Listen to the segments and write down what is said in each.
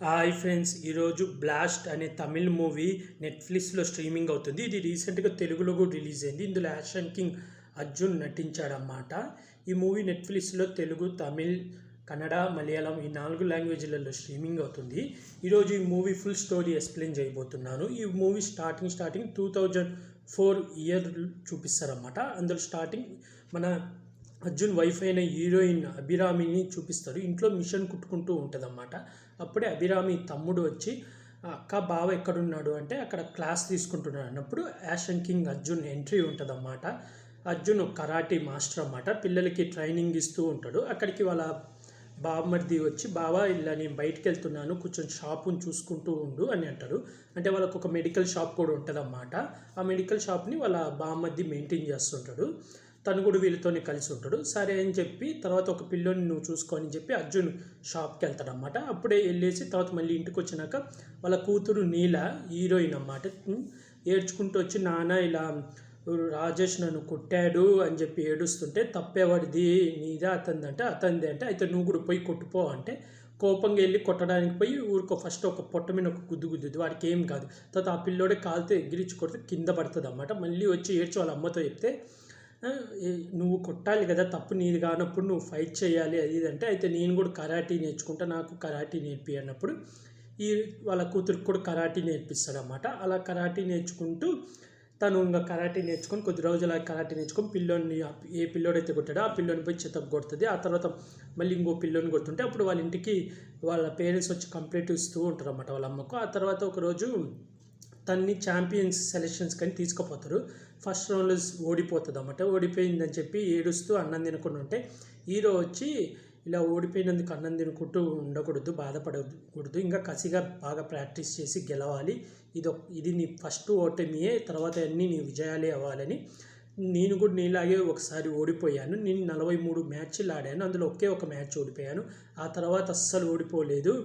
Hi friends, ఈరోజు blast అనే Tamil movie నెట్ఫ్లిక్స్లో స్ట్రీమింగ్ అవుతుంది. ఇది రీసెంట్గా తెలుగులో కూడా రిలీజ్ అయింది. ఇందులో యాక్షన్ కింగ్ అర్జున్ నటించాడన్నమాట. ఈ మూవీ నెట్ఫ్లిక్స్లో తెలుగు, తమిళ్, కన్నడ, మలయాళం ఈ 4 లాంగ్వేజ్లలో స్ట్రీమింగ్ అవుతుంది. ఈరోజు ఈ మూవీ ఫుల్ స్టోరీ ఎక్స్ప్లెయిన్ చేయబోతున్నాను. ఈ మూవీ స్టార్టింగ్ 2004 ఇయర్ చూపిస్తారన్నమాట. అందులో స్టార్టింగ్ మన అర్జున్ వైఫ్ అయిన హీరోయిన్ అభిరామిని చూపిస్తారు. ఇంట్లో మిషన్ కుట్టుకుంటూ ఉంటుందన్నమాట. అప్పుడే అభిరామి తమ్ముడు వచ్చి అక్క బావ ఎక్కడున్నాడు అంటే అక్కడ క్లాస్ తీసుకుంటున్నాడు అన్నప్పుడు యాక్షన్ కింగ్ అర్జున్ ఎంట్రీ ఉంటుందన్నమాట. అర్జున్ కరాటీ మాస్టర్ అన్నమాట. పిల్లలకి ట్రైనింగ్ ఇస్తూ ఉంటాడు. అక్కడికి వాళ్ళ బామ్మర్ది వచ్చి బావా ఇలా నేను బయటికి వెళ్తున్నాను, కొంచెం షాపుని చూసుకుంటూ ఉండు అని అంటారు. అంటే వాళ్ళకు ఒక మెడికల్ షాప్ కూడా ఉంటుందన్నమాట. ఆ మెడికల్ షాప్ని వాళ్ళ బామ్మర్ది మెయింటైన్ చేస్తుంటాడు. తను కూడా వీళ్ళతోనే కలిసి ఉంటాడు. సరే అని చెప్పి తర్వాత ఒక పిల్లోని నువ్వు చూసుకొని చెప్పి అర్జున్ షాప్కి వెళ్తాడన్నమాట. అప్పుడే వెళ్ళేసి తర్వాత మళ్ళీ ఇంటికి వచ్చినాక వాళ్ళ కూతురు నీల హీరోయిన్ అన్నమాట ఏడ్చుకుంటూ వచ్చి నాన్న ఇలా రాజేష్ నన్ను కొట్టాడు అని చెప్పి ఏడుస్తుంటే తప్పేవాడిది నీదా అతనిది అంటే అయితే నువ్వు కూడా పోయి కొట్టుపో అంటే కోపంగా వెళ్ళి కొట్టడానికి పోయి ఊరికో ఫస్ట్ ఒక పొట్ట మీద ఒక గుద్దుద్ది వాడికి ఏం కాదు. తర్వాత ఆ పిల్లోడే కాలుతో ఎగిరించి కొడితే కింద పడుతుంది అన్నమాట. మళ్ళీ వచ్చి ఏడ్చి వాళ్ళ అమ్మతో చెప్తే నువ్వు కొట్టాలి కదా, తప్పు నీది కానప్పుడు నువ్వు ఫైట్ చేయాలి అది ఇది అంటే అయితే నేను కూడా కరాటీ నేర్చుకుంటా, నాకు కరాటీ నేర్పి అన్నప్పుడు ఈ వాళ్ళ కూతురికి కూడా కరాటీ నేర్పిస్తాడన్నమాట. అలా కరాటీ నేర్చుకుంటూ తను ఇంకా కరాటీ నేర్చుకొని కొద్ది రోజులు కరాటీ నేర్చుకొని పిల్లోని ఏ పిల్లోడైతే కొట్టాడో ఆ పిల్లోని పోయి చితకు కొడుతుంది. ఆ తర్వాత మళ్ళీ ఇంకో పిల్లోని కొడుతుంటే అప్పుడు వాళ్ళ ఇంటికి వాళ్ళ పేరెంట్స్ వచ్చి కంప్లైంట్ ఇస్తూ ఉంటారు అన్నమాట వాళ్ళ అమ్మకు. ఆ తర్వాత ఒకరోజు తన్ని ఛాంపియన్స్ సెలెక్షన్స్ కానీ తీసుకుపోతారు. ఫస్ట్ రౌండ్లో ఓడిపోతుంది అన్నమాట. ఓడిపోయిందని చెప్పి ఏడుస్తూ అన్నం తినకుండా ఉంటే హీరో వచ్చి ఇలా ఓడిపోయినందుకు అన్నం తినుకుంటూ ఉండకూడదు, బాధపడకూడదు, ఇంకా కసిగా బాగా ప్రాక్టీస్ చేసి గెలవాలి, ఇది నీ ఫస్ట్ ఓటమియే, తర్వాత అన్నీ నీ విజయాలే అవ్వాలని. నేను కూడా నీలాగే ఒకసారి ఓడిపోయాను. నేను 43 మ్యాచ్లు ఆడాను, అందులో ఒకే ఒక మ్యాచ్ ఓడిపోయాను. ఆ తర్వాత అస్సలు ఓడిపోలేదు.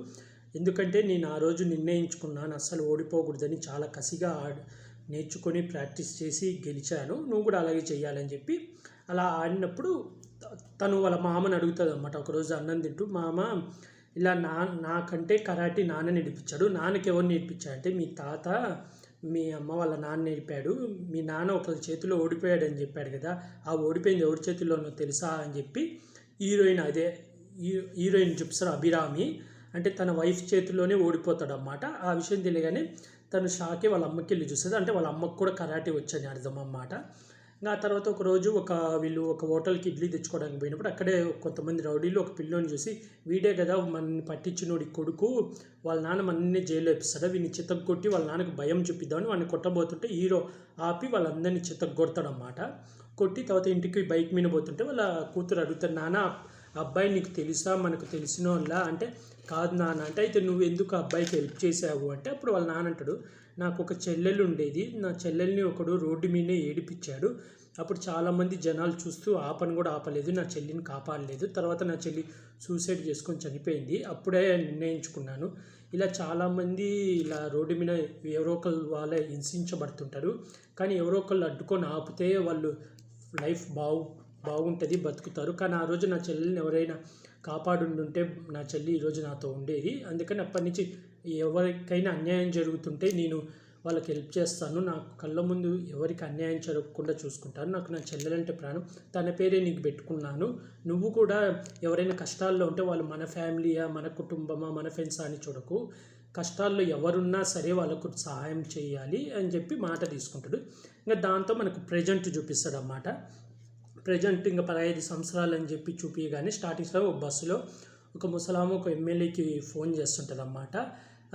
ఎందుకంటే నేను ఆ రోజు నిర్ణయించుకున్నాను అస్సలు ఓడిపోకూడదని. చాలా కసిగా నేర్చుకొని ప్రాక్టీస్ చేసి గెలిచాను. నువ్వు కూడా అలాగే చేయాలని చెప్పి అలా ఆడినప్పుడు తను వాళ్ళ మామని అడుగుతుంది అన్నమాట. ఒకరోజు అన్నం తింటూ మామ ఇలా నాకంటే కరాటీ నాన్న నేర్పించాడు. నాన్నకి ఎవరు నేర్పించాడంటే మీ తాత మీ అమ్మ వాళ్ళ నాన్న నేర్పాడు. మీ నాన్న ఒకరి చేతిలో ఓడిపోయాడు అని చెప్పాడు కదా, ఆ ఓడిపోయింది ఎవరి చేతిలోనో తెలుసా అని చెప్పి హీరోయిన్ చూపిస్తారు అభిరామి. అంటే తన వైఫ్ చేతిలోనే ఓడిపోతాడన్నమాట. ఆ విషయం తెలియగానే తను షాకే వాళ్ళ అమ్మకి వెళ్ళి చూస్తుంది. అంటే వాళ్ళ అమ్మకి కూడా కరాటే వచ్చని అర్థం అన్నమాట. ఇంకా ఆ తర్వాత ఒకరోజు వీళ్ళు ఒక హోటల్కి ఇడ్లీ తెచ్చుకోవడానికి పోయినప్పుడు అక్కడే కొంతమంది రౌడీలు ఒక పిల్లోని చూసి వీడే కదా మనని పట్టించినోడి కొడుకు, వాళ్ళ నాన్న మనల్ని జైల్లో వేపిస్తాడు, వీడిని చితక్ కొట్టి వాళ్ళ నాన్నకు భయం చూపిద్దామని వాడిని కొట్టబోతుంటే హీరో ఆపి వాళ్ళందరినీ చితక్ కొడతాడన్నమాట. కొట్టి తర్వాత ఇంటికి బైక్ మీద పోతుంటే వాళ్ళ కూతురు అడుగుతారు, నాన్న అబ్బాయి నీకు తెలుసా, మనకు తెలిసిన వాళ్ళ అంటే కాదు నాన్న అంటే అయితే నువ్వు ఎందుకు అబ్బాయికి హెల్ప్ చేసావు అంటే అప్పుడు వాళ్ళ నాన్న అంటాడు, నాకు ఒక చెల్లెలు ఉండేది, నా చెల్లెల్ని ఒకడు రోడ్డు మీదే ఏడిపించాడు. అప్పుడు చాలామంది జనాలు చూస్తూ ఆపని కూడా ఆపలేదు, నా చెల్లిని కాపాడలేదు. తర్వాత నా చెల్లి సూసైడ్ చేసుకొని చనిపోయింది. అప్పుడే నిర్ణయించుకున్నాను ఇలా చాలామంది ఇలా రోడ్డు మీద ఎవరో ఒకరు వాళ్ళే హింసించబడుతుంటారు, కానీ ఎవరో ఒకళ్ళు అడ్డుకొని ఆపితే వాళ్ళు లైఫ్ బాగుంటుంది, బతుకుతారు. కానీ ఆ రోజు నా చెల్లెల్ని ఎవరైనా కాపాడుంటే నా చెల్లి ఈరోజు నాతో ఉండేది. అందుకని అప్పటి నుంచి ఎవరికైనా అన్యాయం జరుగుతుంటే నేను వాళ్ళకి హెల్ప్ చేస్తాను. నా కళ్ళ ముందు ఎవరికి అన్యాయం జరగకుండా చూసుకుంటాను. నాకు నా చెల్లెలంటే ప్రాణం, తన పేరే నీకు పెట్టుకున్నాను. నువ్వు కూడా ఎవరైనా కష్టాల్లో ఉంటే వాళ్ళు మన ఫ్యామిలీయా, మన కుటుంబమా, మన ఫ్రెండ్సా అని చూడకు. కష్టాల్లో ఎవరున్నా సరే వాళ్ళకు సహాయం చేయాలి అని చెప్పి మాట తీసుకుంటాడు. ఇంకా దాంతో మనకు ప్రజెంట్ చూపిస్తాడు అన్నమాట. ప్రజెంట్ ఇంకా 15 సంవత్సరాలు అని చెప్పి చూపించగానే స్టార్టింగ్స్లో ఒక బస్సులో ఒక ముసలామ ఒక ఎమ్మెల్యేకి ఫోన్ చేస్తుంటుంది అన్నమాట.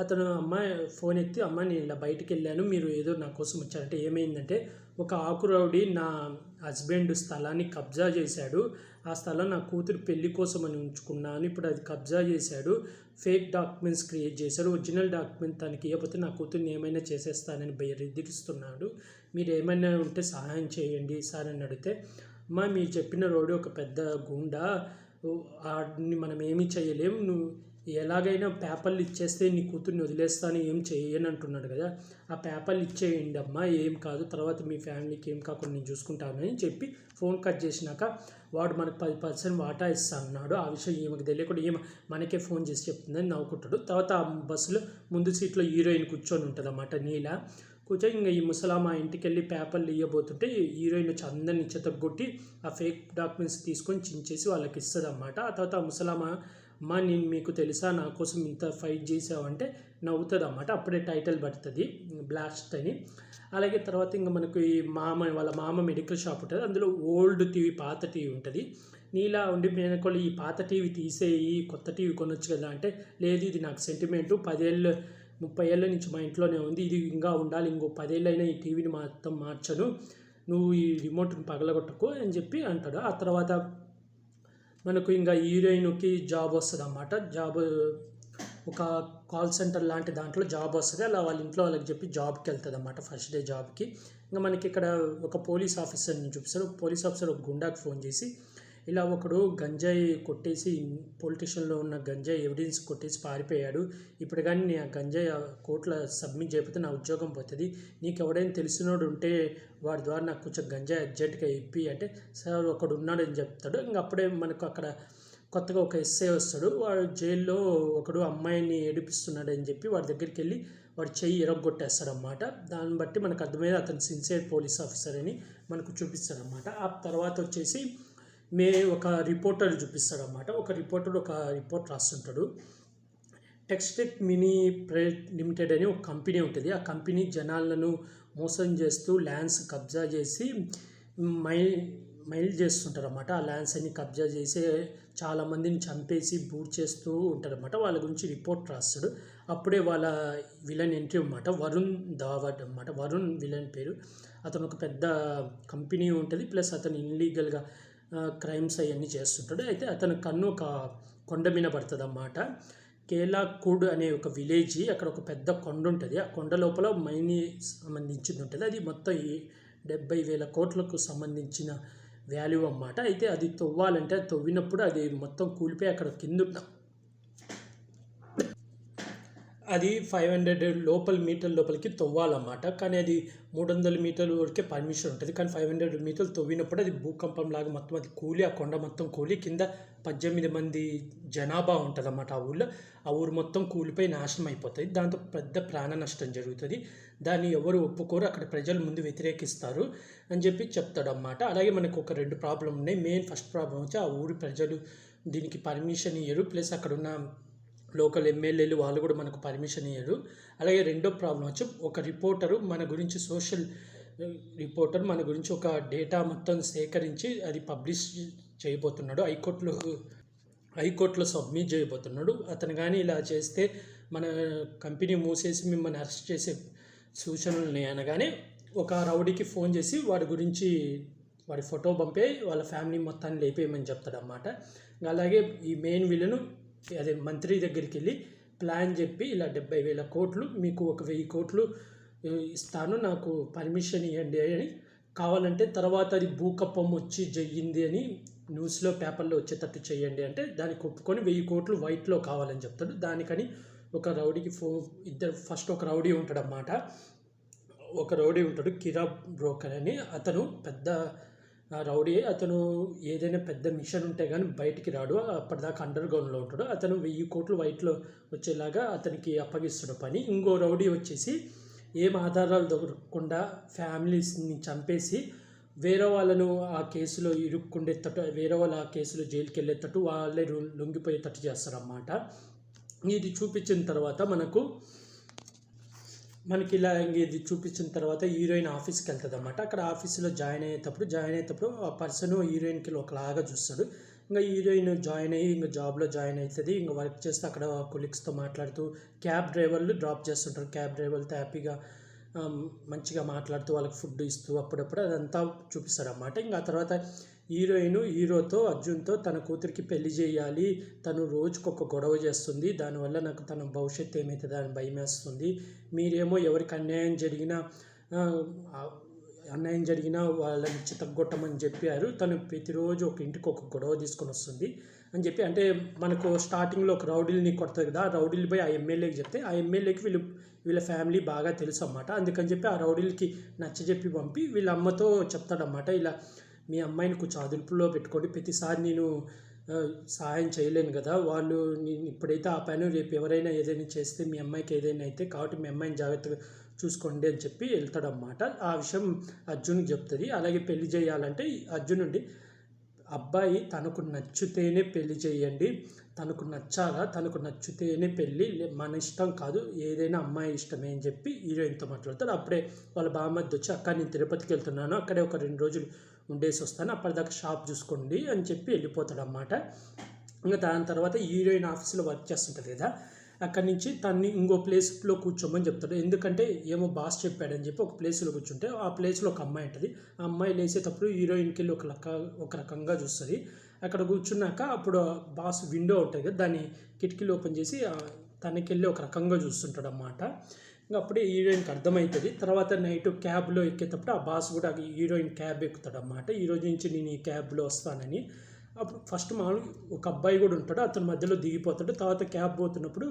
అతను అమ్మాయి ఫోన్ ఎత్తి, అమ్మ నేను ఇలా బయటికి వెళ్ళాను, మీరు ఏదో నా కోసం వచ్చారంటే ఏమైందంటే ఒక ఆకురౌడి నా హస్బెండ్ స్థలాన్ని కబ్జా చేశాడు. ఆ స్థలం నా కూతురు పెళ్లి కోసం అని ఉంచుకున్నాను, ఇప్పుడు అది కబ్జా చేశాడు, ఫేక్ డాక్యుమెంట్స్ క్రియేట్ చేశాడు, ఒరిజినల్ డాక్యుమెంట్ తనకి ఇవ్వకపోతే నా కూతుర్ని ఏమైనా చేసేస్తానని బెదిరిస్తున్నాడు, మీరు ఏమైనా ఉంటే సహాయం చేయండి సార్ అని అడిగితే, అమ్మ మీరు చెప్పిన రోడ్డు ఒక పెద్ద గుండా, మనం ఏమీ చేయలేము, నువ్వు ఎలాగైనా పేపర్లు ఇచ్చేస్తే నీ కూతుర్ని వదిలేస్తాను ఏం చేయను అంటున్నాడు కదా, ఆ పేపర్లు ఇచ్చేయండి అమ్మా, ఏం కాదు, తర్వాత మీ ఫ్యామిలీకి ఏం కాకుండా నేను చూసుకుంటాను అని చెప్పి ఫోన్ కట్ చేసినాక వాడు మనకు 10% వాటా ఇస్తా అన్నాడు. ఆ విషయం ఈమెకు తెలియకుండా ఈమె మనకే ఫోన్ చేసి చెప్తుందని నవ్వుకుంటాడు. తర్వాత ఆ బస్సులో ముందు సీట్లో హీరోయిన్ కూర్చొని ఉంటుంది అన్నమాట, నీల. కూర్చొని ఇంకా ఈ ముసలామ ఇంటికి వెళ్ళి పేపర్లు ఇవ్వబోతుంటే హీరోయిన్ వచ్చి అందరిని చెతగొట్టి ఆ ఫేక్ డాక్యుమెంట్స్ తీసుకొని చించేసి వాళ్ళకి ఇస్తుంది అన్నమాట. ఆ తర్వాత ఆ ముసలామ, అమ్మా నేను మీకు తెలుసా నా కోసం ఇంత ఫైట్ చేసావంటే నవ్వుతుంది అన్నమాట. అప్పుడే టైటిల్ పడుతుంది బ్లాస్ట్ అని. అలాగే తర్వాత ఇంకా మనకు ఈ వాళ్ళ మామ మెడికల్ షాప్ ఉంటుంది, అందులో ఓల్డ్ టీవీ, పాత టీవీ ఉంటుంది. నీలా ఉండి మేనకోళ్ళు ఈ పాత టీవీ తీసేయి, కొత్త టీవీ కొనొచ్చు కదా అంటే, లేదు ఇది నాకు సెంటిమెంటు, 30 ఏళ్ళ నుంచి మా ఇంట్లోనే ఉంది, ఇది ఇంకా ఉండాలి, ఇంకో 10 ఏళ్ళైనా ఈ టీవీని మొత్తం మార్చను, నువ్వు ఈ రిమోట్ని పగలగొట్టకు అని చెప్పి అంటాడు. ఆ తర్వాత మనకు ఇంకా హీరోయిన్కి జాబ్ వస్తుంది అన్నమాట. జాబ్ ఒక కాల్ సెంటర్ లాంటి దాంట్లో జాబ్ వస్తుంది. అలా వాళ్ళ ఇంట్లో వాళ్ళకి చెప్పి జాబ్కి వెళ్తుంది అన్నమాట, ఫస్ట్ డే జాబ్కి. ఇంకా మనకి ఇక్కడ ఒక పోలీస్ ఆఫీసర్ని చూపిస్తారు. పోలీస్ ఆఫీసర్ ఒక గుండాకి ఫోన్ చేసి, ఇలా ఒకడు గంజాయి కొట్టేసి పోలీస్ స్టేషన్లో ఉన్న గంజాయి ఎవిడెన్స్ కొట్టేసి పారిపోయాడు, ఇప్పుడు కానీ నీ ఆ గంజాయి కోర్టులో సబ్మిట్ చేయకపోతే నా ఉద్యోగం పోతుంది, నీకు ఎవడైనా తెలిసినోడు ఉంటే వాడి ద్వారా నాకు కొంచెం గంజాయి అర్జెంట్గా ఇప్పి అంటే, సార్ ఒకడు ఉన్నాడని చెప్తాడు. ఇంకా అప్పుడే మనకు అక్కడ కొత్తగా ఒక ఎస్ఐ వస్తాడు. వాడు జైల్లో ఒకడు అమ్మాయిని ఏడిపిస్తున్నాడు అని చెప్పి వాడి దగ్గరికి వెళ్ళి వాడు చెయ్యి ఎరగొట్టేస్తాడనమాట. దాన్ని బట్టి మనకు అర్థమైంది అతను సిన్సియర్ పోలీస్ ఆఫీసర్ అని మనకు చూపిస్తాడనమాట. ఆ తర్వాత వచ్చేసి ఒక రిపోర్టర్ చూపిస్తాడనమాట. ఒక రిపోర్ట్ రాస్తుంటాడు. టెక్స్టెక్ మినీ ప్రైవేట్ లిమిటెడ్ అని ఒక కంపెనీ ఉంటుంది. ఆ కంపెనీ జనాలను మోసం చేస్తూ ల్యాండ్స్ కబ్జా చేసి మైల్ చేస్తుంటారు అన్నమాట. ఆ ల్యాండ్స్ అన్ని కబ్జా చేసి చాలామందిని చంపేసి బూట్ చేస్తూ ఉంటారన్నమాట. వాళ్ళ గురించి రిపోర్ట్ రాస్తాడు. అప్పుడే వాళ్ళ విలన్ ఎంట్రీ అన్నమాట, వరుణ్ ధావడ్ అన్నమాట. వరుణ్ విలన్ పేరు. అతను ఒక పెద్ద కంపెనీ ఉంటుంది, ప్లస్ అతను ఇన్లీగల్గా క్రైమ్స్ అవన్నీ చేస్తుంటాడు. అయితే అతని కన్ను ఒక కొండ మీద పడుతుంది అన్నమాట. కేలాకుడ్ అనే ఒక విలేజ్, అక్కడ ఒక పెద్ద కొండ ఉంటుంది. ఆ కొండ లోపల మైని సంబంధించింది ఉంటుంది. అది మొత్తం 70,000 కోట్లకు సంబంధించిన వాల్యూ అన్నమాట. అయితే అది తవ్వాలంటే అది తవ్వినప్పుడు అది మొత్తం కూలిపోయి అక్కడ కింద అది 500 మీటర్ లోపలికి తవ్వాలన్నమాట. కానీ అది 300 మీటర్ల వరకే పర్మిషన్ ఉంటుంది. కానీ 500 మీటర్లు తవ్వినప్పుడు అది భూకంపం లాగా మొత్తం అది కూలి, ఆ కొండ మొత్తం కూలి కింద 18 మంది జనాభా ఉంటుంది అన్నమాట. ఆ ఊళ్ళో ఆ ఊరు మొత్తం కూలిపోయి నాశనం అయిపోతుంది. దాంతో పెద్ద ప్రాణ నష్టం జరుగుతుంది. దాన్ని ఎవరు ఒప్పుకోరు, అక్కడ ప్రజలు ముందు వ్యతిరేకిస్తారు అని చెప్పి చెప్తాడు అన్నమాట. అలాగే మనకు ఒక 2 ప్రాబ్లం ఉన్నాయి. ఫస్ట్ ప్రాబ్లం వచ్చి ఆ ఊరి ప్రజలు దీనికి పర్మిషన్ ఇయ్యరు, ప్లస్ అక్కడ ఉన్న లోకల్ ఎమ్మెల్యేలు వాళ్ళు కూడా మనకు పర్మిషన్ ఇయ్యరు. అలాగే రెండో ప్రాబ్లం వచ్చి ఒక రిపోర్టరు మన గురించి మన గురించి ఒక డేటా మొత్తం సేకరించి అది పబ్లిష్ చేయబోతున్నాడు, హైకోర్టులో సబ్మిట్ చేయబోతున్నాడు. అతను కానీ ఇలా చేస్తే మన కంపెనీ మూసేసి మిమ్మల్ని అరెస్ట్ చేసే సూచనలు ఉన్నాయి అనగానే ఒక రౌడీకి ఫోన్ చేసి వాడి ఫోటో పంపే వాళ్ళ ఫ్యామిలీ మొత్తాన్ని లేపేయమని చెప్తాడు అన్నమాట. అలాగే ఈ మెయిన్ విలను అదే మంత్రి దగ్గరికి వెళ్ళి ప్లాన్ చెప్పి, ఇలా 70,000 కోట్లు మీకు 1,000 కోట్లు ఇస్తాను, నాకు పర్మిషన్ ఇవ్వండి అని, కావాలంటే తర్వాత అది భూకంపం వచ్చి జరిగింది అని న్యూస్లో పేపర్లో వచ్చేటట్టు చేయండి అంటే దానికి ఒప్పుకొని 1,000 కోట్లు వైట్లో కావాలని చెప్తాడు. దానికని ఒక రౌడీకి ఫస్ట్ ఒక రౌడీ ఉంటాడు అన్నమాట. ఒక రౌడీ ఉంటాడు, కిరా బ్రోకర్ అని. అతను పెద్ద రౌడీ. అతను ఏదైనా పెద్ద మిషన్ ఉంటే కానీ బయటికి రాడు, అప్పటిదాకా అండర్ గ్రౌండ్లో ఉంటాడు. అతను 1,000 కోట్లు వైట్లో వచ్చేలాగా అతనికి అప్పగిస్తాడు పని. ఇంకో రౌడీ వచ్చేసి ఏం ఆధారాలు దొరకకుండా ఫ్యామిలీస్ని చంపేసి వేరే వాళ్ళను ఆ కేసులో ఇరుక్కుండేటట్టు, వేరే వాళ్ళు ఆ కేసులో జైలుకి వెళ్ళేటట్టు, వాళ్ళే లొంగిపోయేటట్టు చేస్తారన్నమాట. ఇది చూపించిన తర్వాత మనకి ఇలా ఇది చూపించిన తర్వాత హీరోయిన్ ఆఫీస్కి వెళ్తుంది అన్నమాట. అక్కడ ఆఫీస్లో జాయిన్ అయ్యేటప్పుడు ఆ పర్సన్ హీరోయిన్కి ఒకలాగా చూస్తాడు. ఇంకా హీరోయిన్ జాయిన్ అయ్యి ఇంకా జాబ్లో జాయిన్ అవుతుంది. ఇంకా వర్క్ చేస్తే అక్కడ కొలీగ్స్తో మాట్లాడుతూ, క్యాబ్ డ్రైవర్లు డ్రాప్ చేస్తుంటారు, క్యాబ్ డ్రైవర్లతో హ్యాపీగా మంచిగా మాట్లాడుతూ వాళ్ళకి ఫుడ్ ఇస్తూ అప్పుడప్పుడు అదంతా చూపిస్తాడు అన్నమాట. ఇంకా ఆ తర్వాత హీరోతో అర్జున్తో తన కూతురికి పెళ్లి చేయాలి, తను రోజుకొక గొడవ చేస్తుంది, దానివల్ల నాకు తన భవిష్యత్తు ఏమవుతుందో అని భయం వేస్తుంది, మీరేమో ఎవరికి అన్యాయం జరిగినా వాళ్ళని చితగ్గొట్టమని చెప్పారు, తను ప్రతిరోజు ఒక ఇంటికి ఒక గొడవ తీసుకొని వస్తుంది అని చెప్పి, అంటే మనకు స్టార్టింగ్లో ఒక రౌడీని కొడతారు కదా, ఆ రౌడీలు పోయి ఆ ఎమ్మెల్యేకి చెప్తే ఆ ఎమ్మెల్యేకి వీళ్ళ ఫ్యామిలీ బాగా తెలుసు అన్నమాట. అందుకని చెప్పి ఆ రౌడీలకి నచ్చజెప్పి పంపి వీళ్ళ అమ్మతో చెప్తాడన్నమాట, ఇలా మీ అమ్మాయిని కొంచెం అదుపులో పెట్టుకోండి, ప్రతిసారి నేను సహాయం చేయలేను కదా, వాళ్ళు నేను ఇప్పుడైతే ఆపాను, రేపు ఎవరైనా ఏదైనా చేస్తే మీ అమ్మాయికి ఏదైనా అయితే, కాబట్టి మీ అమ్మాయిని జాగ్రత్తగా చూసుకోండి అని చెప్పి వెళ్తాడన్నమాట. ఆ విషయం అర్జున్కి చెప్తుంది. అలాగే పెళ్లి చేయాలంటే అర్జున్ నుండి అబ్బాయి తనకు నచ్చితేనే పెళ్లి చేయండి, తనకు నచ్చాలా, తనకు నచ్చితేనే పెళ్ళి, మన ఇష్టం కాదు, ఏదైనా అమ్మాయి ఇష్టమే అని చెప్పి హీరోయిన్తో మాట్లాడతాడు. అప్పుడే వాళ్ళ బామ్మర్ది వచ్చి, అక్క నేను తిరుపతికి వెళ్తున్నాను, అక్కడే ఒక 2 రోజులు ఉండేసి వస్తాను, అప్పటిదాకా షాప్ చూసుకోండి అని చెప్పి వెళ్ళిపోతాడు అన్నమాట. ఇంకా దాని తర్వాత హీరోయిన్ ఆఫీస్లో వర్క్ చేస్తుంటుంది కదా, అక్కడి నుంచి తన్ని ఇంకో ప్లేస్లో కూర్చోమని చెప్తాడు. ఎందుకంటే ఏమో బాస్ చెప్పాడని చెప్పి ఒక ప్లేస్లో కూర్చుంటే ఆ ప్లేస్లో ఒక అమ్మాయి ఉంటుంది. ఆ అమ్మాయి లేసేటప్పుడు హీరోయిన్కి వెళ్ళి ఒక రకంగా చూస్తుంది. అక్కడ కూర్చున్నాక అప్పుడు బాస్ విండో ఉంటుంది కదా, దాన్ని కిటికీలు ఓపెన్ చేసి తనకి వెళ్ళి ఒక రకంగా చూస్తుంటాడు అన్నమాట. ఇంకా అప్పుడే హీరోయిన్కి అర్థమవుతుంది. తర్వాత నైట్ క్యాబ్లో ఎక్కేటప్పుడు ఆ బాస్ కూడా హీరోయిన్ క్యాబ్ ఎక్కుతాడు అన్నమాట, ఈరోజు నుంచి నేను ఈ క్యాబ్లో వస్తానని. అప్పుడు ఫస్ట్ మామూలు ఒక అబ్బాయి కూడా ఉంటాడు, అతను మధ్యలో దిగిపోతాడు. తర్వాత క్యాబ్ పోతున్నప్పుడు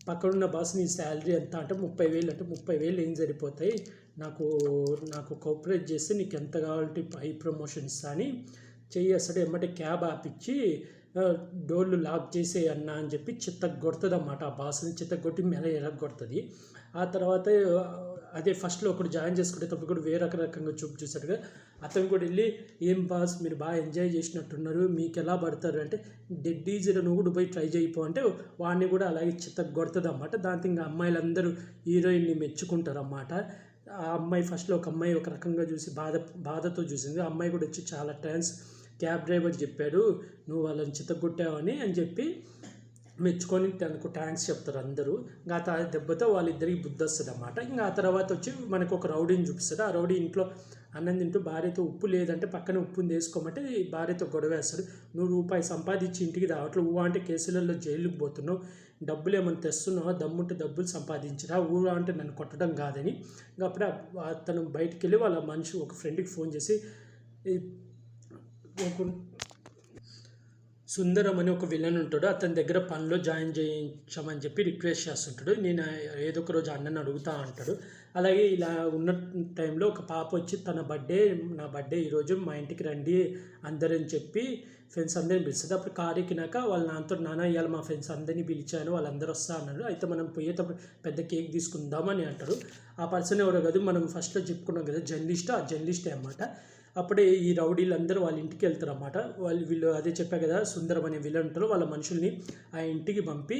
పక్కనున్న బాస్ నీ శాలరీ ఎంత అంటే 30,000, అంటే 30,000 ఏం సరిపోతాయి, నాకు కోఆపరేట్ చేస్తే నీకు ఎంత కావాలంటే హై ప్రమోషన్ ఇస్తా అని చేయేస్తాడు. ఎమ్మటే క్యాబ్ ఆపిచ్చి డోర్లు లాక్ చేసే అన్న అని చెప్పి చిత్తగొడుతుంది అన్నమాట. ఆ బాస్ని చిత్తగొట్టి మెల ఎరగొడుతుంది. ఆ తర్వాత అదే ఫస్ట్లో ఒకడు జాయిన్ చేసుకునేటప్పుడు కూడా వేరే రకంగా చూసాడుగా, అతను కూడా వెళ్ళి ఏం బాస్ మీరు బాగా ఎంజాయ్ చేసినట్టున్నారు, మీకు ఎలా పడతారు అంటే, డెడ్ ఈజీలో నువ్వు కూడా పోయి ట్రై చేయిపో అంటే వాడిని కూడా అలాగే చిత్తగొడుతుంది అన్నమాట. దాంతో ఇంకా అమ్మాయిలందరూ హీరోయిన్ని మెచ్చుకుంటారు అన్నమాట. ఆ అమ్మాయి ఫస్ట్లో ఒక అమ్మాయి ఒక రకంగా చూసి బాధతో చూసింది. ఆ అమ్మాయి కూడా వచ్చి చాలా థ్యాంక్స్, క్యాబ్ డ్రైవర్ చెప్పాడు నువ్వు వాళ్ళని చిత్తగొట్టావని అని చెప్పి మెచ్చుకొని తనకు థ్యాంక్స్ చెప్తారు అందరూ. ఇంకా ఆ దెబ్బతో వాళ్ళిద్దరికి బుద్ధి వస్తుంది అన్నమాట. ఇంకా ఆ తర్వాత వచ్చి మనకు ఒక రౌడీని చూపిస్తాడు. ఆ రౌడీ ఇంట్లో అన్నం తింటూ భార్యతో ఉప్పు లేదంటే పక్కన ఉప్పుని వేసుకోమంటే భార్యతో గొడవేస్తాడు. నువ్వు రూపాయి సంపాదించి ఇంటికి రావట్లేదు, ఊహ అంటే కేసులలో జైలుకి పోతున్నావు, డబ్బులు ఏమైనా తెస్తున్నావా, దమ్ముంటే డబ్బులు సంపాదించరా, ఊహ అంటే నన్ను కొట్టడం కాదని. ఇంకా అప్పుడే తను బయటికి వెళ్ళి వాళ్ళ మనిషి ఒక ఫ్రెండ్కి ఫోన్ చేసి సుందరం అని ఒక విలన్ ఉంటాడు, అతని దగ్గర పనిలో జాయిన్ చేయించమని చెప్పి రిక్వెస్ట్ చేస్తుంటాడు. నేను ఏదో ఒక రోజు అన్నని అడుగుతా అంటాడు. అలాగే ఇలా ఉన్న టైంలో ఒక పాప వచ్చి నా బర్త్డే ఈరోజు మా ఇంటికి రండి అందరని చెప్పి ఫ్రెండ్స్ అందరిని పిలుస్తుంది. అప్పుడు కారు ఎక్కినాక వాళ్ళ నాన్న ఇవాళ మా ఫ్రెండ్స్ అందరినీ పిలిచాను, వాళ్ళందరూ వస్తా అన్నారు, అయితే మనం పోయేటప్పుడు పెద్ద కేక్ తీసుకుందామని అంటారు. ఆ పర్సన్ ఎవరో కాదు, మనం ఫస్ట్లో చెప్పుకున్నాం కదా జర్నలిస్ట్, ఆ జర్నలిస్టే అన్నమాట. అప్పుడే ఈ రౌడీలందరూ వాళ్ళ ఇంటికి వెళ్తారు అన్నమాట. వీళ్ళు అదే చెప్పా కదా, సుందరం అనే విలన్ ఉంటారు, వాళ్ళ మనుషుల్ని ఆ ఇంటికి పంపి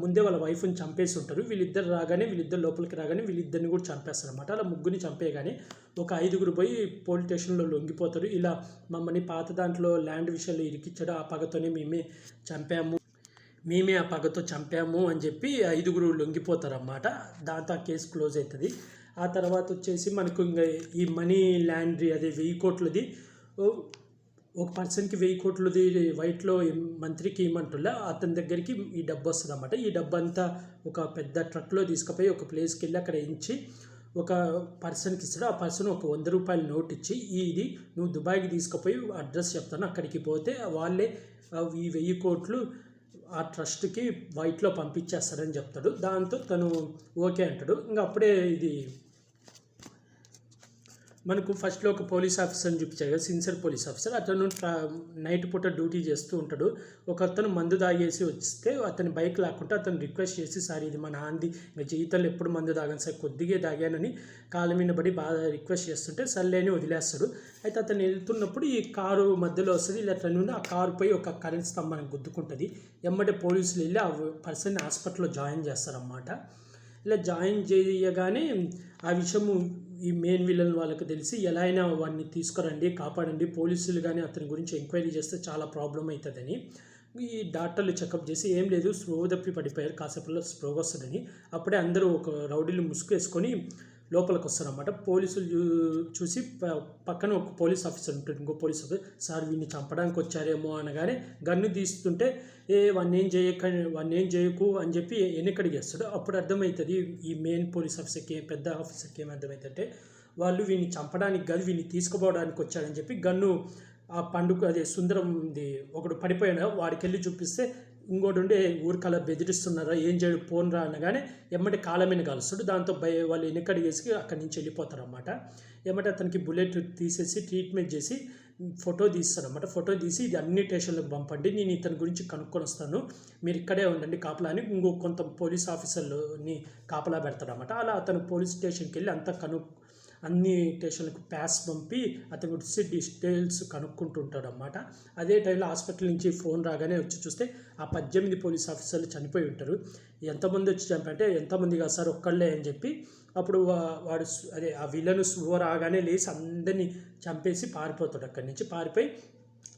ముందే వాళ్ళ వైఫ్ని చంపేసి ఉంటారు. వీళ్ళిద్దరు లోపలికి రాగానే వీళ్ళిద్దరిని కూడా చంపేస్తారు అన్నమాట. అలా ముగ్గురిని చంపేయగానే ఒక 5గురు పోయి పోలీస్ స్టేషన్లో లొంగిపోతారు. ఇలా మమ్మల్ని పాత దాంట్లో ల్యాండ్ విషయంలో ఇరికిచ్చాడు, ఆ పగతోనే మేమే ఆ పగతో చంపాము అని చెప్పి 5గురు లొంగిపోతారు అన్నమాట. దాంతో ఆ కేసు క్లోజ్ అవుతుంది. ఆ తర్వాత వచ్చేసి మనకు ఇంకా ఈ మనీ ల్యాండరీ, అదే 1000 కోట్లది, ఒక పర్సన్కి 1000 కోట్లది వైట్లో మంత్రికి ఇవ్వమంటున్నా, అతని దగ్గరికి ఈ డబ్బు వస్తుంది అన్నమాట. ఈ డబ్బు అంతా ఒక పెద్ద ట్రక్లో తీసుకుపోయి ఒక ప్లేస్కి వెళ్ళి అక్కడ ఎంచి ఒక పర్సన్కి ఇస్తాడు. ఆ పర్సన్ ఒక 100 రూపాయల నోట్ ఇచ్చి, ఇది నువ్వు దుబాయ్కి తీసుకుపోయి అడ్రస్ చెప్తాను, అక్కడికి పోతే వాళ్ళే ఈ 1000 కోట్లు ఆ ట్రస్ట్కి వైట్లో పంపించేస్తారని చెప్తాడు. దాంతో తను ఓకే అంటాడు. ఇంకా అప్పుడే ఇది మనకు ఫస్ట్లో ఒక పోలీస్ ఆఫీసర్ని చూపించారు కదా, సిన్సియర్ పోలీస్ ఆఫీసర్, అతను నైట్ పూట డ్యూటీ చేస్తూ ఉంటాడు. ఒక అతను మందు తాగేసి వస్తే అతని బైక్ లాక్కుంటే అతను రిక్వెస్ట్ చేసి, సార్ ఇది మా నాంది, ఇంకా జీవితంలో ఎప్పుడు మందు తాగాను సార్, కొద్దిగా తాగానని కాళ్ళ మీద పడి బాగా రిక్వెస్ట్ చేస్తుంటే సర్లే అని వదిలేస్తాడు. అయితే అతను వెళ్తున్నప్పుడు ఈ కారు మధ్యలో వస్తుంది, ఇలా నుండి ఆ కారు పోయి ఒక కరెంట్ స్తంభానికి గుద్దుకుంటుంది. ఎమ్మటే పోలీసులు వెళ్ళి ఆ పర్సన్ని హాస్పిటల్లో జాయిన్ చేస్తారన్నమాట. ఇలా జాయిన్ చేయగానే ఆ విషయము ఈ మెయిన్ విలన్ వాళ్ళకి తెలిసి, ఎలా అయినా వాడిని తీసుకురండి, కాపాడండి, పోలీసులు కానీ అతని గురించి ఎంక్వైరీ చేస్తే చాలా ప్రాబ్లం అవుతుందని ఈ డాక్టర్లు చెకప్ చేసి, ఏం లేదు స్ప్రో తప్పి పడిపోయారు, కాసేపులో స్ప్రో వస్తుందని. అప్పుడే అందరూ ఒక రౌడీలు ముసుగు వేసుకొని లోపలికి వస్తారన్నమాట. పోలీసులు చూసి పక్కన ఒక పోలీస్ ఆఫీసర్ ఉంటుంది, ఇంకో పోలీస్ ఆఫీసర్, సార్ వీడిని చంపడానికి వచ్చారేమో అనగానే గన్ను తీస్తుంటే వాడిని ఏం చేయకు అని చెప్పి వెనకడికి వేస్తాడు. అప్పుడు అర్థమవుతుంది ఈ మెయిన్ పోలీస్ ఆఫీసర్కి, పెద్ద ఆఫీసర్కి ఏం అర్థమవుతుందంటే, వాళ్ళు వీడిని చంపడానికి కాదు వీడిని తీసుకుపోవడానికి వచ్చాడని చెప్పి గన్ను ఆ పండుగ అదే సుందరంది ఒకడు పడిపోయాడు, వాడికి వెళ్ళి చూపిస్తే ఇంకోటి ఉండే ఊరికలా బెదిరిస్తున్నారా ఏం చేయడు పోన్రా అనగానే ఎమ్మటి కాలమీన కలుస్తాడు. దాంతో వాళ్ళు వెనకడిగేసి అక్కడి నుంచి వెళ్ళిపోతారు అన్నమాట. ఎమ్మటి అతనికి బుల్లెట్ తీసేసి ట్రీట్మెంట్ చేసి ఫోటో తీస్తారన్నమాట. ఫోటో తీసి ఇది అన్ని స్టేషన్లకు పంపండి, నేను ఇతని గురించి కనుక్కొని వస్తాను, మీరు ఇక్కడే ఉండండి కాపలా అని ఇంకో కొంత పోలీస్ ఆఫీసర్ని కాపలా పెడతాడన్నమాట. అలా అతను పోలీస్ స్టేషన్కి వెళ్ళి అంతా అన్ని స్టేషన్లకు ప్యాస్ పంపి అతని గురించి డీటెయిల్స్ కనుక్కుంటుంటాడు అన్నమాట. అదే టైంలో హాస్పిటల్ నుంచి ఫోన్ రాగానే వచ్చి చూస్తే ఆ 18 పోలీస్ ఆఫీసర్లు చనిపోయి ఉంటారు. ఎంతమంది వచ్చి చంపంటే ఎంతమంది కాదు సార్ ఒక్కళ్ళే అని చెప్పి అప్పుడు వాడు అదే ఆ విలను రాగానే లేచి అందరినీ చంపేసి పారిపోతాడు. అక్కడి నుంచి పారిపోయి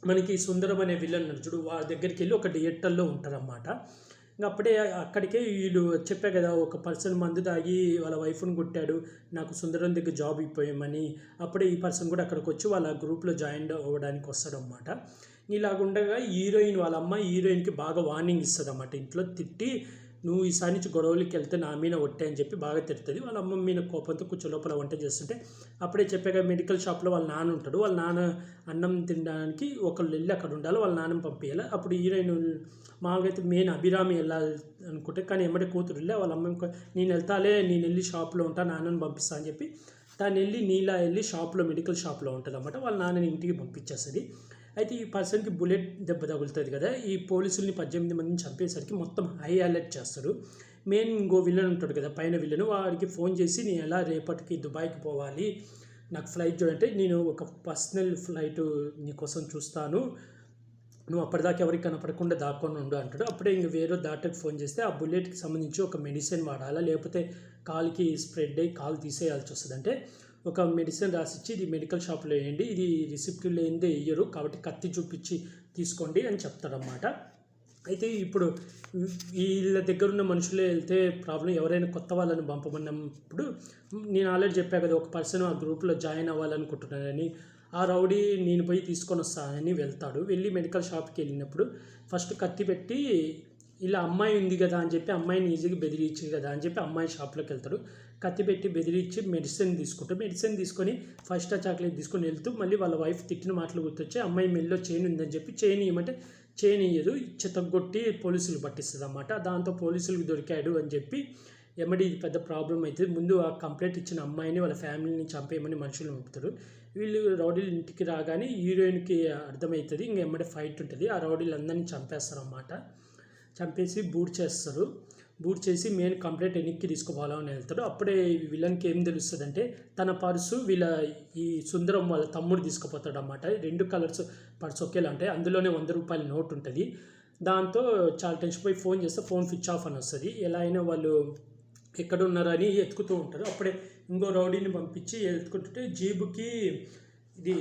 మనకి సుందరం అనే విలన్ చూడు వాడి దగ్గరికి వెళ్ళి ఒక థియేటర్లో ఉంటారన్నమాట. ఇంకా అప్పుడే అక్కడికే వీళ్ళు చెప్పా కదా ఒక పర్సన్ మందు తాగి వాళ్ళ వైఫ్ని కొట్టాడు, నాకు సుందరం దగ్గర జాబ్ ఇవ్వమని. అప్పుడే ఈ పర్సన్ కూడా అక్కడికి వచ్చి వాళ్ళ గ్రూప్లో జాయిన్ అవ్వడానికి వస్తాడనమాట. ఇలాగుండగా హీరోయిన్ వాళ్ళ అమ్మ హీరోయిన్కి బాగా వార్నింగ్ ఇస్తుంది అన్నమాట. ఇంట్లో తిట్టి నువ్వు ఈసారి నుంచి గొడవలకి వెళ్తే నా మీద ఒట్టే అని చెప్పి బాగా తిడుతుంది. వాళ్ళ అమ్మ మీద కోపంతో కూర్చో లోపల వంట చేస్తుంటే అప్పుడే చెప్పాక మెడికల్ షాప్లో వాళ్ళ నాన్న ఉంటాడు. వాళ్ళ నాన్న అన్నం తినడానికి ఒకళ్ళు వెళ్ళి అక్కడ ఉండాలి, వాళ్ళ నాన్నని పంపించాలి. అప్పుడు హీరోయిన్ మామూలుగా అయితే మెయిన్ అభిరామి వెళ్ళాలి అనుకుంటే కానీ ఎమ్మడే కూతురు వెళ్ళి వాళ్ళ అమ్మ నేను వెళ్తాలే, నేను వెళ్ళి షాప్లో ఉంటా, నాన్నని పంపిస్తా అని చెప్పి తను వెళ్ళి షాప్లో మెడికల్ షాప్లో ఉంటుంది అన్నమాట. వాళ్ళ నాన్నని ఇంటికి పంపించేస్తుంది. అయితే ఈ పర్సన్కి బుల్లెట్ దెబ్బ తగులుతుంది కదా, ఈ పోలీసుల్ని 18 మందిని చంపేసరికి మొత్తం హై అలర్ట్ చేస్తారు. మెయిన్ ఇంకో విలన్ ఉంటాడు కదా పైన విలన్, వాడికి ఫోన్ చేసి నేను ఎలా రేపటికి దుబాయ్కి పోవాలి, నాకు ఫ్లైట్ చూడంటే నేను ఒక పర్సనల్ ఫ్లైట్ నీకోసం చూస్తాను, నువ్వు అప్పటిదాకా ఎవరికి కనపడకుండా దాక్కొని ఉండు అంటాడు. అప్పుడే ఇంక వేరే డాక్టర్కి ఫోన్ చేస్తే ఆ బుల్లెట్కి సంబంధించి ఒక మెడిసిన్ వాడాలా లేకపోతే కాలుకి స్ప్రెడ్ అయ్యి కాలు తీసేయాల్సి వస్తుంది. అంటే ఒక మెడిసిన్ రాసిచ్చి ఇది మెడికల్ షాప్లో వేయండి, ఇది రిసిప్ట్ లేనిదే వేయరు కాబట్టి కత్తి చూపించి తీసుకోండి అని చెప్తారన్నమాట. అయితే ఇప్పుడు వీళ్ళ దగ్గర ఉన్న మనుషులే వెళ్తే ప్రాబ్లం, ఎవరైనా కొత్త వాళ్ళని పంపమన్నప్పుడు నేను ఆల్రెడీ చెప్పాను కదా ఒక పర్సన్ ఆ గ్రూప్లో జాయిన్ అవ్వాలనుకుంటున్నానని, ఆ రౌడీ నేను పోయి తీసుకొని వస్తానని వెళ్తాడు. వెళ్ళి మెడికల్ షాప్కి వెళ్ళినప్పుడు ఫస్ట్ కత్తి పెట్టి ఇలా అమ్మాయి ఉంది కదా అని చెప్పి అమ్మాయిని ఈజీగా బెదిరించి కదా అని చెప్పి అమ్మాయి షాప్లోకి వెళ్తాడు. కత్తి పెట్టి బెదిరించి మెడిసిన్ తీసుకుంటాడు. మెడిసిన్ తీసుకొని 5 స్టార్ చాక్లెట్ తీసుకొని వెళ్తూ మళ్ళీ వాళ్ళ వైఫ్ తిట్టిన మాటలు గుర్తొచ్చి అమ్మాయి మెల్లో చైన్ ఉందని చెప్పి చైన్ ఇవ్వమంటే చైన్ ఇయ్యదు, చితగొట్టి పోలీసులు పట్టిస్తుంది అన్నమాట. దాంతో పోలీసులకు దొరికాడు అని చెప్పి ఎమ్మడి ఇది పెద్ద ప్రాబ్లం అవుతుంది. ముందు ఆ కంప్లైంట్ ఇచ్చిన అమ్మాయిని వాళ్ళ ఫ్యామిలీని చంపేయమని మనుషులు పంపుతారు. వీళ్ళు రౌడీలు ఇంటికి రాగానే హీరోయిన్కి అర్థమవుతుంది, ఇంక ఎమ్మడే ఫైట్ ఉంటుంది. ఆ రౌడీలు అందరినీ చంపేస్తారు అన్నమాట. చంపేసి బూట్ చేసి మెయిన్ కంప్లైంట్ వెనక్కి తీసుకుపోవాలని వెళ్తాడు. అప్పుడే విలన్కి ఏం తెలుస్తుంది అంటే తన పర్సు ఈ సుందరం వాళ్ళ తమ్ముడు తీసుకుపోతాడు అన్నమాట. 2 కలర్స్ పర్సు ఒకేలా ఉంటాయి, అందులోనే 100 రూపాయల నోట్ ఉంటుంది. దాంతో చాలా టెన్షన్ పోయి ఫోన్ చేస్తే ఫోన్ స్విచ్ ఆఫ్ అని వస్తుంది. ఎలా అయినా వాళ్ళు ఎక్కడ ఉన్నారని ఎత్తుకుతూ ఉంటారు. అప్పుడే ఇంకో రౌడీని పంపించి ఎత్తుకుంటుంటే జీబుకి ఇది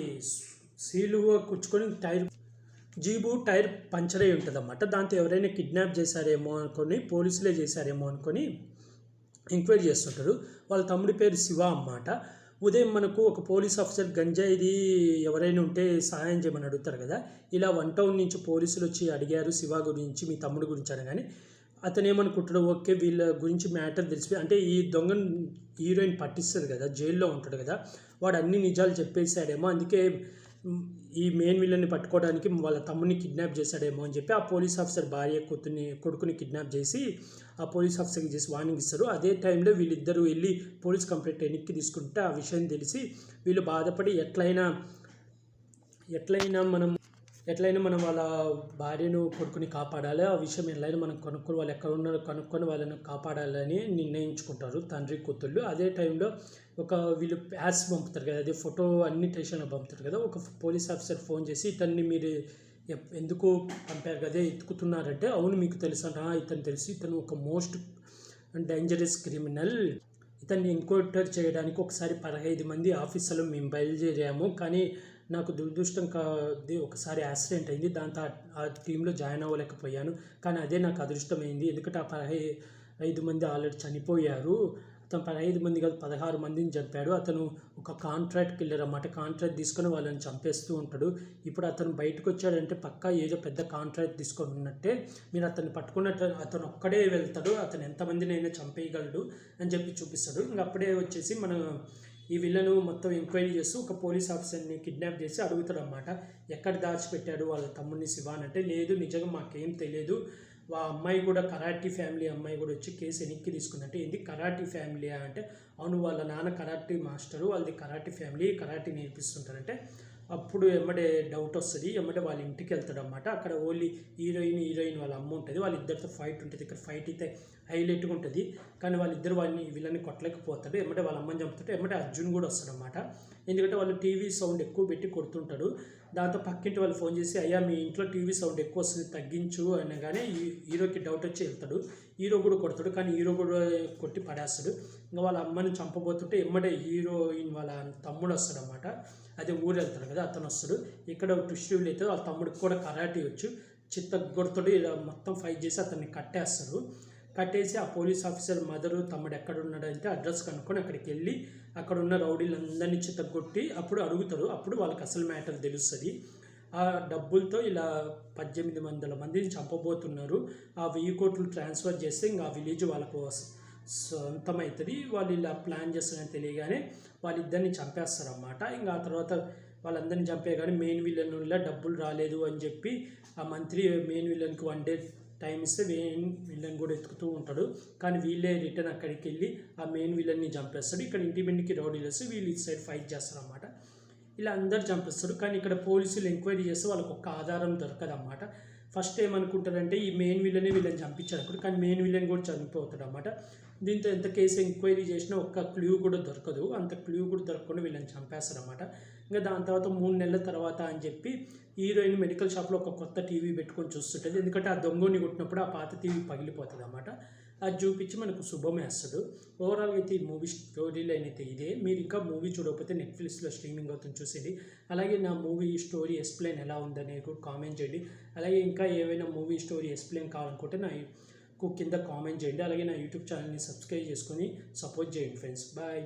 సీలుగా కుచ్చుకొని జీబు టైర్ పంచర్ అయి ఉంటుంది అన్నమాట. దాంతో ఎవరైనా కిడ్నాప్ చేశారేమో అనుకొని పోలీసులే చేశారేమో అనుకొని ఎంక్వైరీ చేస్తుంటారు. వాళ్ళ తమ్ముడి పేరు శివ అన్నమాట. ఉదయం మనకు ఒక పోలీస్ ఆఫీసర్ గంజాయిది ఎవరైనా ఉంటే సహాయం చేయమని అడుగుతారు కదా, ఇలా 1 టౌన్ నుంచి పోలీసులు వచ్చి అడిగారు శివ గురించి మీ తమ్ముడి గురించి అనగానే అతను ఏమనుకుంటాడు, ఓకే వీళ్ళ గురించి మ్యాటర్ తెలిసిపోయి అంటే ఈ దొంగను హీరోయిన్ పట్టిస్తుంది కదా, జైల్లో ఉంటాడు కదా, వాడు అన్ని నిజాలు చెప్పేశాడేమో, అందుకే ఈ మెయిన్ విలన్ని పట్టుకోవడానికి వాళ్ళ తమ్ముడిని కిడ్నాప్ చేశాడేమో అని చెప్పి ఆ పోలీస్ ఆఫీసర్ భార్య కొడుకుని కిడ్నాప్ చేసి ఆ పోలీస్ ఆఫీసర్కి చేసి వార్నింగ్ ఇస్తారు. అదే టైంలో వీళ్ళిద్దరూ వెళ్ళి పోలీస్ కంప్లైంట్ వెనక్కి తీసుకుంటే ఆ విషయం తెలిసి వీళ్ళు బాధపడి ఎట్లయినా మనం వాళ్ళ భార్యను కొడుకుని కాపాడాలి, ఆ విషయం ఎట్లయినా మనం కనుక్కొని వాళ్ళు ఎక్కడ ఉన్నారో కనుక్కొని వాళ్ళని కాపాడాలని నిర్ణయించుకుంటారు తండ్రి కూతుళ్ళు. అదే టైంలో వీళ్ళు ప్యాస్ పంపుతారు కదా, అదే ఫోటో అన్ని స్టేషన్లో పంపుతారు కదా, ఒక పోలీస్ ఆఫీసర్ ఫోన్ చేసి ఇతన్ని మీరు ఎందుకు పంపారు కదా ఎత్తుకుతున్నారంటే అవును మీకు తెలుసు అంట, ఇతను తెలిసి ఇతను ఒక మోస్ట్ డేంజరస్ క్రిమినల్, ఇతన్ని ఎన్కౌంటర్ చేయడానికి ఒకసారి 15 మంది ఆఫీసర్లు మేము బయలుదేరాము, కానీ నాకు దురదృష్టం ఒకసారి యాక్సిడెంట్ అయింది, దాంతో ఆ టీంలో జాయిన్ అవ్వలేకపోయాను, కానీ అదే నాకు అదృష్టమైంది, ఎందుకంటే ఆ 15 మంది ఆల్రెడీ చనిపోయారు, అతను 15 మంది కాదు 16 మందిని చంపాడు, అతను ఒక కాంట్రాక్ట్ కిల్లర్ అన్నమాట, కాంట్రాక్ట్ తీసుకొని వాళ్ళని చంపేస్తూ ఉంటాడు, ఇప్పుడు అతను బయటకు వచ్చాడంటే పక్కా ఏదో పెద్ద కాంట్రాక్ట్ తీసుకొని ఉన్నట్టే, మీరు అతన్ని పట్టుకున్నట్టు అతను ఒక్కడే వెళ్తాడు, అతను ఎంతమందినైనా చంపేయగలడు అని చెప్పి చూపిస్తాడు. ఇంక అప్పుడే వచ్చేసి మన ఈ విలను మొత్తం ఎంక్వైరీ చేస్తూ ఒక పోలీస్ ఆఫీసర్ని కిడ్నాప్ చేసి అడుగుతాడు అనమాట, ఎక్కడ దాచిపెట్టాడు వాళ్ళ తమ్ముడిని శివ అని. అంటే లేదు నిజంగా మాకేం తెలియదు, ఆ అమ్మాయి కూడా కరాటీ ఫ్యామిలీ అమ్మాయి కూడా వచ్చి కేసు వెనక్కి తీసుకుందంటే, ఏంది కరాటీ ఫ్యామిలీ అంటే, అవును వాళ్ళ నాన్న కరాటీ మాస్టరు, వాళ్ళది కరాటీ ఫ్యామిలీ, కరాటీ నేర్పిస్తుంటారంటే అప్పుడు ఎమ్మడే డౌట్ వస్తుంది, ఎమ్మడే వాళ్ళ ఇంటికి వెళ్తాడు అనమాట. అక్కడ ఓన్లీ హీరోయిన్ వాళ్ళ అమ్మ ఉంటుంది, వాళ్ళిద్దరితో ఫైట్ ఉంటుంది. ఇక్కడ ఫైట్ అయితే హైలైట్గా ఉంటుంది, కానీ వాళ్ళిద్దరు వీళ్ళని కొట్టలేకపోతాడు. ఎమ్మటే వాళ్ళ అమ్మని చంపుతుంటే ఎమ్మటే అర్జున్ కూడా వస్తాడు అనమాట. ఎందుకంటే వాళ్ళు టీవీ సౌండ్ ఎక్కువ పెట్టి కొడుతుంటాడు. దాంతో పక్కింటి వాళ్ళు ఫోన్ చేసి, అయ్యా మీ ఇంట్లో టీవీ సౌండ్ ఎక్కువ వస్తుంది తగ్గించు అనగానే హీరోకి డౌట్ వచ్చి వెళ్తాడు. హీరో కూడా కొడతాడు, కానీ హీరో కూడా కొట్టి పడేస్తాడు. ఇంకా వాళ్ళ అమ్మని చంపబోతుంటే ఎమ్మటే హీరోయిన్ వాళ్ళ తమ్ముడు వస్తాడు అనమాట. అదే ఊరు వెళ్తాడు కదా, అతను వస్తాడు. ఇక్కడ ట్విస్ట్ అయితే వాళ్ళ తమ్ముడికి కూడా కరాటీ వచ్చు, చిత్తగొడతాడు. ఇలా మొత్తం ఫైట్ చేసి అతన్ని కట్టేస్తారు. కట్టేసి ఆ పోలీస్ ఆఫీసర్ మదరు తమ్ముడు ఎక్కడ ఉన్నాడంటే అడ్రస్ కనుక్కొని అక్కడికి వెళ్ళి అక్కడ ఉన్న రౌడీలందరినీ చిత్తగొట్టి అప్పుడు అడుగుతారు. అప్పుడు వాళ్ళకి అసలు మ్యాటర్ తెలుస్తుంది. ఆ డబ్బులతో ఇలా 1800 మందిని చంపబోతున్నారు, ఆ 1000 కోట్లు ట్రాన్స్ఫర్ చేస్తే ఇంకా ఆ విలేజ్ వాళ్ళకు సొంతమవుతుంది. వాళ్ళు ఇలా ప్లాన్ చేస్తారని తెలియగానే వాళ్ళిద్దరిని చంపేస్తారన్నమాట. ఇంకా ఆ తర్వాత వాళ్ళందరినీ చంపేయగానే మెయిన్ విలన్ ఇలా డబ్బులు రాలేదు అని చెప్పి ఆ మంత్రి మెయిన్ విలన్కి 1 డే టైం ఇస్తే మెయిన్ విలన్ కూడా ఎత్తుకుతూ ఉంటాడు. కానీ వీళ్ళే రిటర్న్ అక్కడికి వెళ్ళి ఆ మెయిన్ విలన్ని చంపేస్తాడు. ఇక్కడ ఇంటికి రౌడీలు వస్తే వీళ్ళు ఇటు సైడ్ ఫైట్ చేస్తారు అన్నమాట. ఇలా అందరు చంపేస్తారు. కానీ ఇక్కడ పోలీసులు ఎంక్వైరీ చేస్తే వాళ్ళకి ఒక్క ఆధారం దొరకదు అన్నమాట. ఫస్ట్ ఏమనుకుంటారంటే ఈ మెయిన్ విలనే వీళ్ళని చంపించారు అనుకుంటారు, కానీ మెయిన్ విలన్ కూడా చనిపోతాడు అన్నమాట. దీంతో ఎంత కేసు ఎంక్వైరీ చేసినా ఒక్క క్లూ కూడా దొరకదు. అంత క్లూ కూడా దొరకకుండా వీళ్ళని చంపేస్తారు అన్నమాట. ఇంకా దాని తర్వాత 3 నెలల తర్వాత అని చెప్పి హీరోయిన్ మెడికల్ షాప్లో ఒక కొత్త టీవీ పెట్టుకొని చూస్తుంటుంది. ఎందుకంటే ఆ దొంగని కొట్టినప్పుడు ఆ పాత టీవీ పగిలిపోతుంది అన్నమాట. అది చూపించి మనకు శుభం వేస్తాడు. ఓవరాల్గా అయితే ఈ మూవీ స్టోరీ లైన్ అయితే ఇదే. మీరు ఇంకా మూవీ చూడకపోతే నెట్ఫ్లిక్స్లో స్ట్రీమింగ్ అవుతుంది, చూసేది. అలాగే నా మూవీ స్టోరీ ఎక్స్ప్లెయిన్ ఎలా ఉందనేది కూడా కామెంట్ చేయండి. అలాగే ఇంకా ఏవైనా మూవీ స్టోరీ ఎక్స్ప్లెయిన్ కావాలనుకుంటే కింద కామెంట్ చేయండి. అలాగే నా యూట్యూబ్ ఛానల్ని సబ్స్క్రైబ్ చేసుకొని సపోర్ట్ చేయండి ఫ్రెండ్స్. బాయ్.